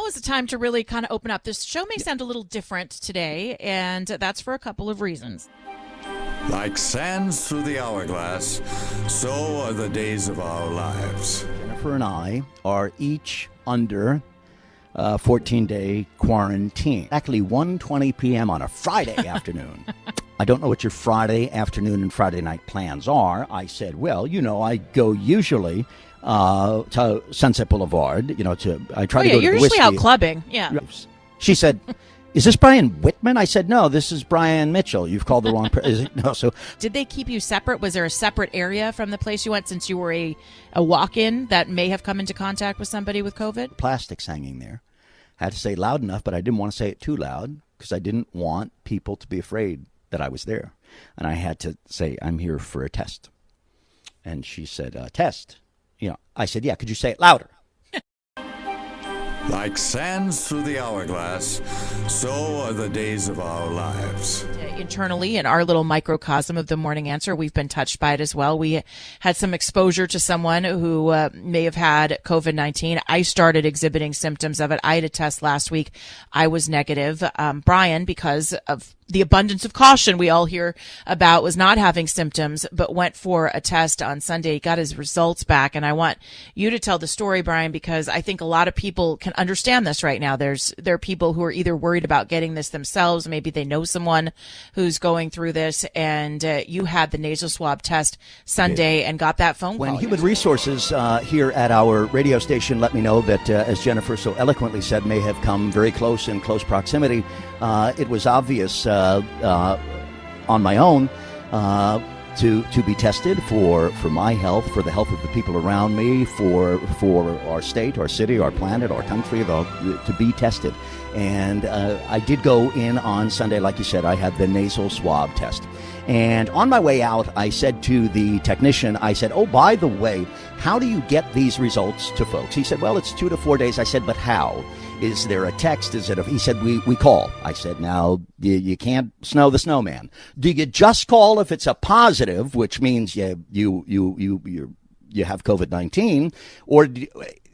now is the time to really kind of open up. This show may sound a little different today, and that's for a couple of reasons. Like sands through the hourglass, so are the days of our lives. Jennifer and I are each under 14-day quarantine. Actually, 1:20 p.m. on a Friday afternoon. I don't know what your Friday afternoon and Friday night plans are. I said, well, I go usually to Sunset Boulevard. I try to go to you're the usually whiskey. out clubbing. Yeah. She said, is this Brian Whitman? I said, no, this is Brian Mitchell. You've called the wrong person. No, so did they keep you separate? Was there a separate area from the place you went since you were a walk-in that may have come into contact with somebody with COVID? Plastics hanging there. I had to say it loud enough, but I didn't want to say it too loud because I didn't want people to be afraid that I was there. And I had to say, I'm here for a test. And she said, test? I said, yeah, could you say it louder? Like sands through the hourglass, so are the days of our lives. Internally, in our little microcosm of the Morning Answer, we've been touched by it as well. We had some exposure to someone who may have had COVID-19. I started exhibiting symptoms of it. I had a test last week. I was negative. Brian, because of the abundance of caution we all hear about, was not having symptoms, but went for a test on Sunday. He got his results back. And I want you to tell the story, Brian, because I think a lot of people can understand this right now. There are people who are either worried about getting this themselves. Maybe they know someone who's going through this. And you had the nasal swab test Sunday and got that phone call. When Human Resources here at our radio station let me know that, as Jennifer so eloquently said, may have come very close in close proximity, it was obvious on my own to be tested for my health, for the health of the people around me, for our state, our city, our planet, our country, to be tested. And I did go in on Sunday, like you said. I had the nasal swab test. And on my way out, I said to the technician, I said, oh, by the way, how do you get these results to folks? He said, well, it's 2 to 4 days. I said, but how? Is there a text? He said, we call. I said, now, you can't snow the snowman. Do you just call if it's a positive, which means you have COVID-19, or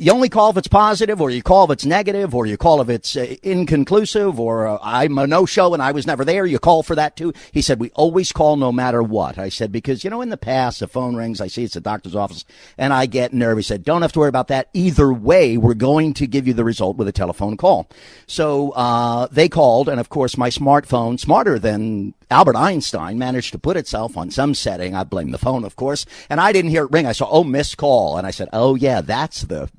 you only call if it's positive, or you call if it's negative, or you call if it's inconclusive, or I'm a no-show and I was never there? You call for that too? He said, we always call no matter what. I said, because, in the past, the phone rings, I see it's a doctor's office, and I get nervous. He said, don't have to worry about that. Either way, we're going to give you the result with a telephone call. So they called, and of course, my smartphone, smarter than Albert Einstein, managed to put itself on some setting. I blame the phone, of course, and I didn't hear it ring. I saw, missed call, and I said, oh, yeah, that's the...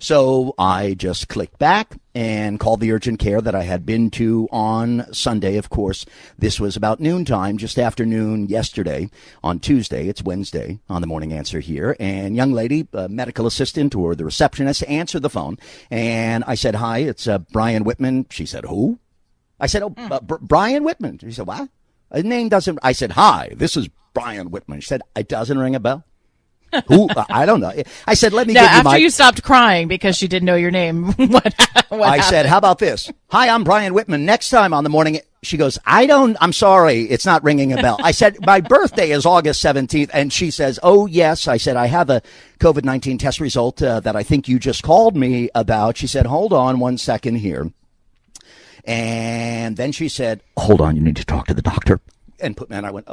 So I just clicked back and called the urgent care that I had been to on Sunday. Of course, this was about noontime, just after noon yesterday. On Tuesday, it's Wednesday, on the Morning Answer here. And young lady, medical assistant or the receptionist, answered the phone. And I said, hi, it's Brian Whitman. She said, who? I said, Brian Whitman. She said, what? His name doesn't... I said, hi, this is Brian Whitman. She said, it doesn't ring a bell. Who? I don't know. I said, let me give you after you stopped crying because she didn't know your name. what I said, how about this? Hi, I'm Brian Whitman. Next time on the morning, she goes, I'm sorry, it's not ringing a bell. I said, my birthday is August 17th. And she says, oh, yes. I said, I have a COVID-19 test result that I think you just called me about. She said, hold on one second here. And then she said, hold on, you need to talk to the doctor. And I went,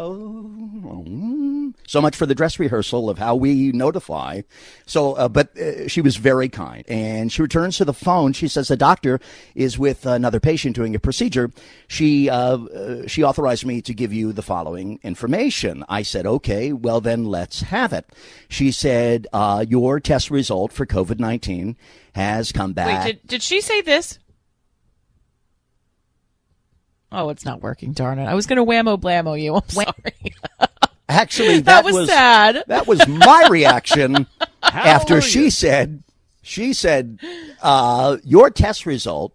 so much for the dress rehearsal of how we notify. So, but she was very kind. And she returns to the phone. She says the doctor is with another patient doing a procedure. She authorized me to give you the following information. I said, okay, well then let's have it. She said, your test result for COVID-19 has come back. Wait, did she say this? Oh, it's not working, darn it. I was going to whammo-blammo you. I'm sorry. Actually, that was sad. That was my reaction after she said, your test result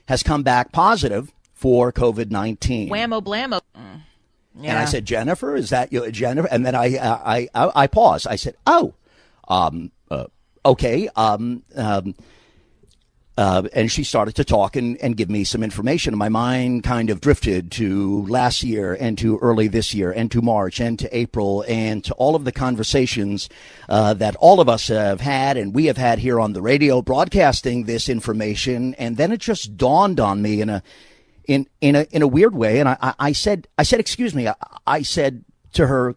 has come back positive for COVID-19. Whammo-blammo. Yeah. And I said, Jennifer, is that you, Jennifer? And then I paused. I said, okay. And she started to talk and give me some information. My mind kind of drifted to last year and to early this year and to March and to April and to all of the conversations that all of us have had and we have had here on the radio broadcasting this information. And then it just dawned on me in a weird way. And I said, excuse me, I said to her,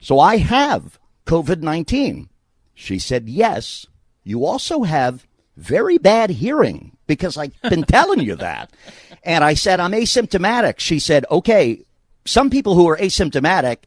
so I have COVID-19. She said, yes, you also have very bad hearing, because I've been telling you that. And I said, I'm asymptomatic. She said, okay, some people who are asymptomatic,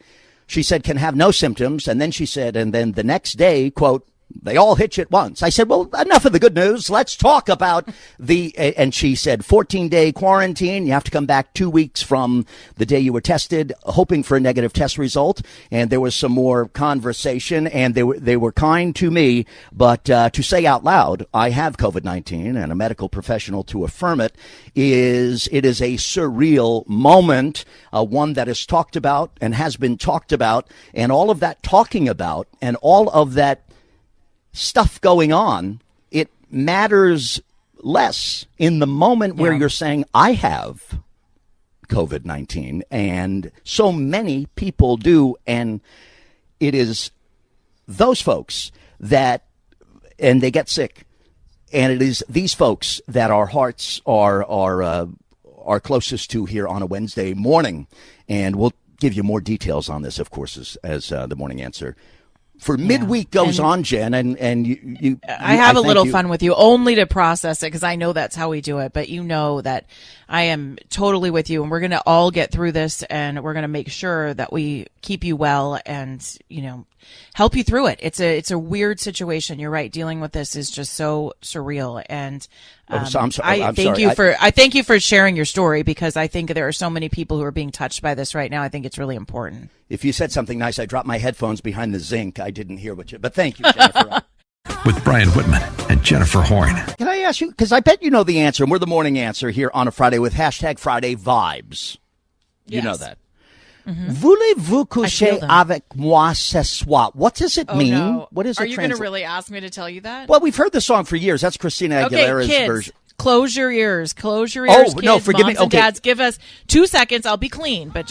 she said, can have no symptoms. And then she said, and then the next day, quote, they all hit you at once. I said, well, enough of the good news. Let's talk about and she said 14-day quarantine. You have to come back 2 weeks from the day you were tested, hoping for a negative test result. And there was some more conversation, and they were kind to me. But to say out loud, I have COVID-19, and a medical professional to affirm it is a surreal moment, one that is talked about and has been talked about, and all of that talking about and all of that stuff going on, it matters less in the moment where you're saying, I have COVID-19, and so many people do. And it is those folks and they get sick. And it is these folks that our hearts are closest to here on a Wednesday morning. And we'll give you more details on this, of course, as the Morning Answer for midweek goes on, Jen, and you I have a little fun with you, only to process it, because I know that's how we do it. But you know that I am totally with you, and we're going to all get through this, and we're going to make sure that we keep you well and, help you through it. It's a weird situation. You're right. Dealing with this is just so surreal. And I thank you for sharing your story, because I think there are so many people who are being touched by this right now. I think it's really important. If you said something nice, I dropped my headphones behind the zinc. I didn't hear but thank you, Jennifer. With Brian Whitman and Jennifer Horn. Can I ask you, because I bet you know the answer, and we're the Morning Answer here on a Friday with hashtag Friday Vibes. You know that. Mm-hmm. Voulez-vous coucher avec moi ce soir? What does it mean? No. What is it? Are you going to really ask me to tell you that? Well, we've heard the song for years. That's Christina Aguilera's kids, version. Close your ears. Close your ears. Oh, no, forgive me. Moms and dads, give us 2 seconds. I'll be clean. But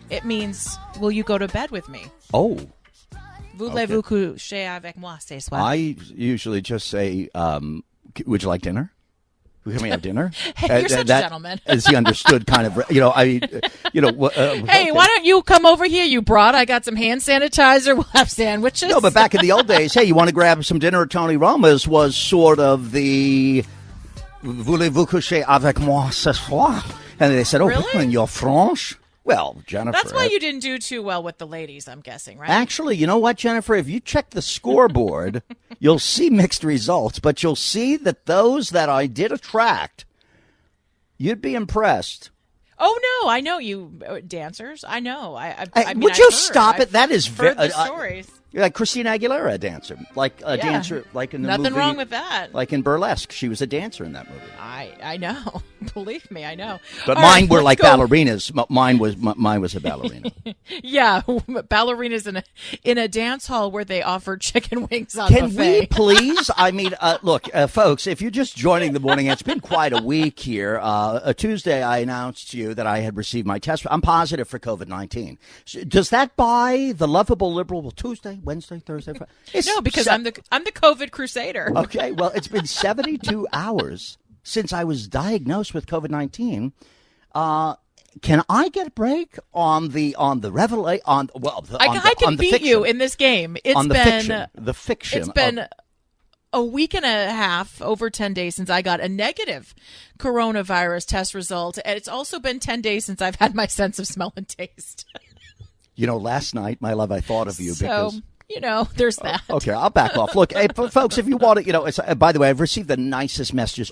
it means, will you go to bed with me? Oh. Voulez-vous coucher avec moi ce soir? I usually just say, would you like dinner? Can we have dinner? Hey, you're such a gentleman. As he understood, kind of, hey, okay. Why don't you come over here, I got some hand sanitizer. We'll have sandwiches. No, but back in the old days, hey, you want to grab some dinner at Tony Roma's was sort of the voulez-vous coucher avec moi ce soir? And they said, really? And you're French? Well, Jennifer. That's why you didn't do too well with the ladies, I'm guessing, right? Actually, you know what, Jennifer? If you check the scoreboard, you'll see mixed results, but you'll see that those that I did attract, you'd be impressed. Oh, no, I know you dancers. I know. Would you stop it? That is very the stories. Like Christina Aguilera, a dancer, like a dancer, like in the movie. Nothing wrong with that. Like in Burlesque, she was a dancer in that movie. I know. Believe me, I know. But mine were like ballerinas. Mine was a ballerina. Yeah, ballerinas in a dance hall where they offer chicken wings on Can buffet. we please? I mean, look, folks, if you're just joining the morning, it's been quite a week here. A Tuesday, I announced to you that I had received my test. I'm positive for COVID-19. Does that buy the lovable liberal Tuesday, Wednesday, Thursday, Friday? No, because I'm the COVID crusader. Okay, well, it's been 72 hours since I was diagnosed with COVID-19. Can I get a break on the revelation? I can beat you in this game. It's been the fiction. It's been a week and a half, over 10 days since I got a negative coronavirus test result, and it's also been 10 days since I've had my sense of smell and taste. Last night, my love, I thought of you because. There's that. Okay, I'll back off. Look, hey, folks, if you want to, by the way, I've received the nicest messages.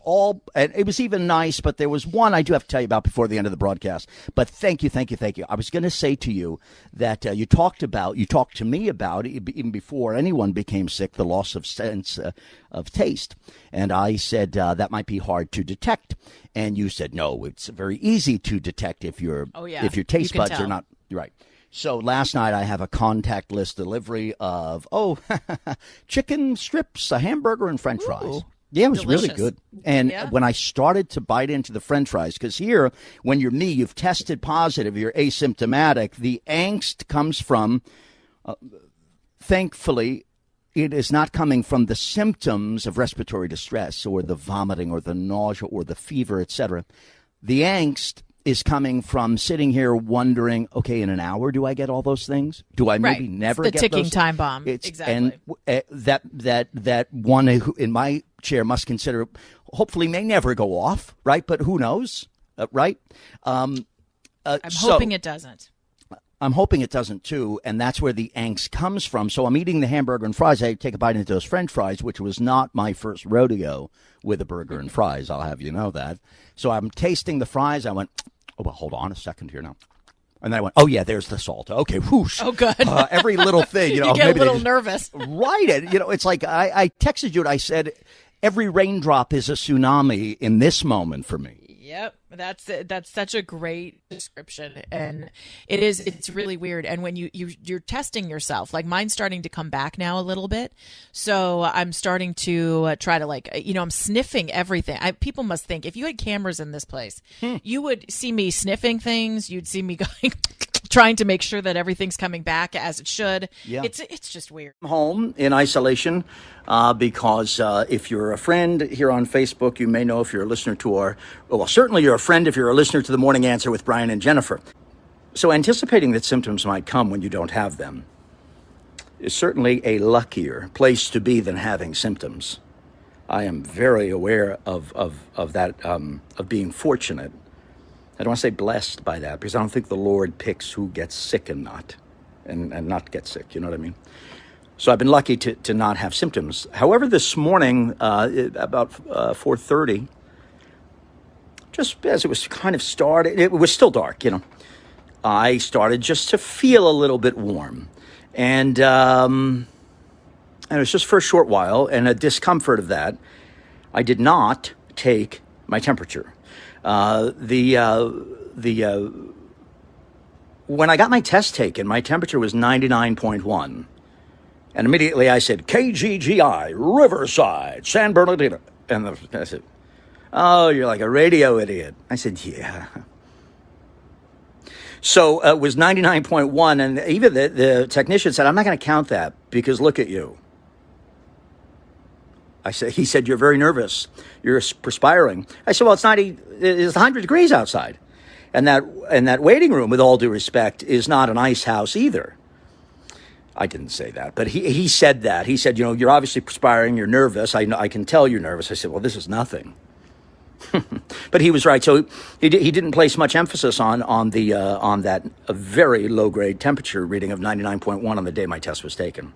And it was even nice, but there was one I do have to tell you about before the end of the broadcast. But thank you. I was going to say to you that you talked to me about, even before anyone became sick, the loss of sense of taste. And I said that might be hard to detect. And you said, no, it's very easy to detect if your taste buds are not right. So last night I have a contactless delivery of, chicken strips, a hamburger, and French fries. Yeah, it was delicious. really good. And Yeah. when I started to bite into the French fries, because here, when you're me, you've tested positive, you're asymptomatic, the angst comes from, thankfully, it is not coming from the symptoms of respiratory distress or the vomiting or the nausea or the fever, etc. The angst is coming from sitting here wondering, okay, in an hour, do I get all those things? Do I maybe never the get ticking those? time bomb. Exactly. And that one who in my chair must consider, hopefully may never go off, right? But who knows, right? I'm hoping it doesn't. I'm hoping it doesn't too, and that's where the angst comes from. So I'm eating the hamburger and fries. I take a bite into those French fries, which was not my first rodeo with a burger and fries. I'll have you know that. So I'm tasting the fries. I went, oh, well, hold on a second here now. And then I went, oh, yeah, there's the salt. Okay, whoosh. Oh, good. Every little thing, you know. You get maybe a little nervous. Right. It's like I texted you and I said, every raindrop is a tsunami in this moment for me. Yep, that's such a great description, and it's really weird. And when you're testing yourself, like mine's starting to come back now a little bit, so I'm starting to try to I'm sniffing everything. People must think if you had cameras in this place, you would see me sniffing things. You'd see me going. Trying to make sure that everything's coming back as it should. Yeah. It's just weird. I'm home in isolation because if you're a friend here on Facebook, you may know if you're a listener to certainly you're a friend if you're a listener to The Morning Answer with Brian and Jennifer. So anticipating that symptoms might come when you don't have them is certainly a luckier place to be than having symptoms. I am very aware of that, of being fortunate. I don't want to say blessed by that because I don't think the Lord picks who gets sick and not get sick. You know what I mean? So I've been lucky to not have symptoms. However, this morning, about 4:30, just as it was kind of started, it was still dark, I started just to feel a little bit warm. And it was just for a short while, and a discomfort of that. I did not take my temperature. When I got my test taken, my temperature was 99.1. And immediately I said, KGGI, Riverside, San Bernardino. And I said, oh, you're like a radio idiot. I said, yeah. So it was 99.1. And even the technician said, I'm not going to count that because look at you. He said, you're very nervous. You're perspiring. I said, well, it's 100 degrees outside. And that waiting room, with all due respect, is not an ice house either. I didn't say that, but he said that. He said, you're obviously perspiring. You're nervous. I can tell you're nervous. I said, well, this is nothing. But he was right. So he didn't place much emphasis on that very low grade temperature reading of 99.1 on the day my test was taken.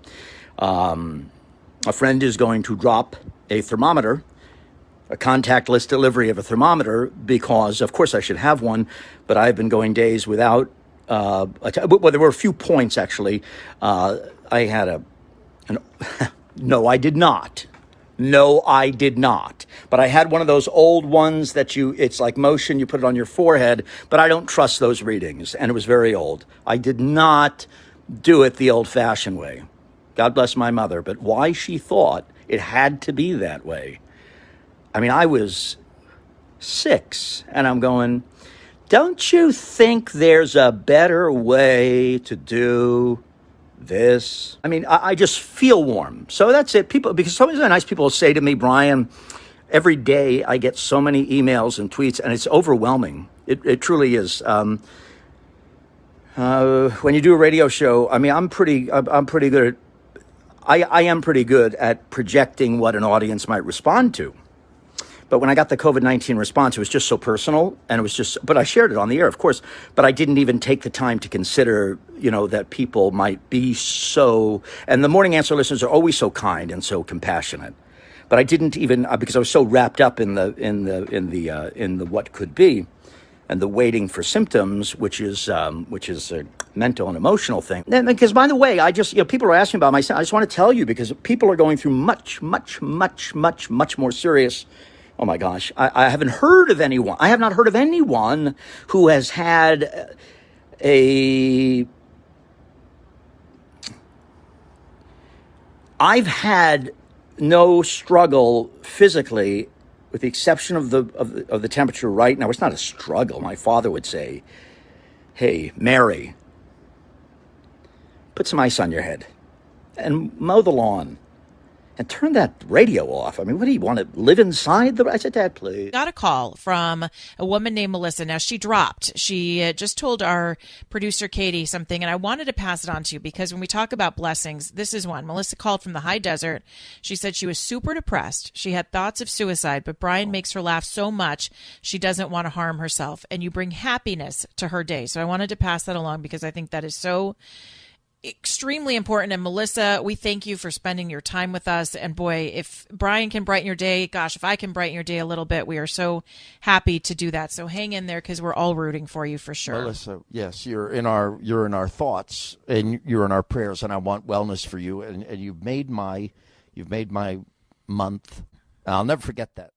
A friend is going to drop a thermometer, a contactless delivery of a thermometer, because, of course, I should have one, but I've been going days without. Well, there were a few points, actually. I had no, I did not. No, I did not. But I had one of those old ones that it's like motion, you put it on your forehead, but I don't trust those readings, and it was very old. I did not do it the old-fashioned way. God bless my mother, but why she thought it had to be that way. I mean, I was 6, and I'm going, don't you think there's a better way to do this? I mean, I just feel warm. So that's it. Because so many nice people say to me, Brian, every day I get so many emails and tweets, and it's overwhelming. It truly is. When you do a radio show, I mean, I'm pretty good at I am pretty good at projecting what an audience might respond to. But when I got the COVID-19 response, it was just so personal, and but I shared it on the air, of course, but I didn't even take the time to consider, that people might be so, and the Morning Answer listeners are always so kind and so compassionate. But I didn't even, because I was so wrapped up in the what could be, and the waiting for symptoms, which is a mental and emotional thing. And because, by the way, people are asking about myself. I just want to tell you, because people are going through much, much, much, much, much more serious. Oh my gosh, I haven't heard of anyone. I have not heard of anyone who has had I've had no struggle physically, with the exception of the temperature right now. It's not a struggle. My father would say, "Hey, Mary, put some ice on your head and mow the lawn and turn that radio off." I mean, what do you want to live inside? I said, "Dad, please." Got a call from a woman named Melissa. Now, she dropped. She just told our producer, Katie, something, and I wanted to pass it on to you because when we talk about blessings, this is one. Melissa called from the high desert. She said she was super depressed. She had thoughts of suicide, but Brian makes her laugh so much she doesn't want to harm herself, and you bring happiness to her day. So I wanted to pass that along because I think that is so extremely important. And Melissa, we thank you for spending your time with us. And boy, if Brian can brighten your day, gosh, if I can brighten your day a little bit, we are so happy to do that. So hang in there because we're all rooting for you for sure. Melissa, yes, you're in our thoughts and you're in our prayers, and I want wellness for you. And you've made my month. I'll never forget that.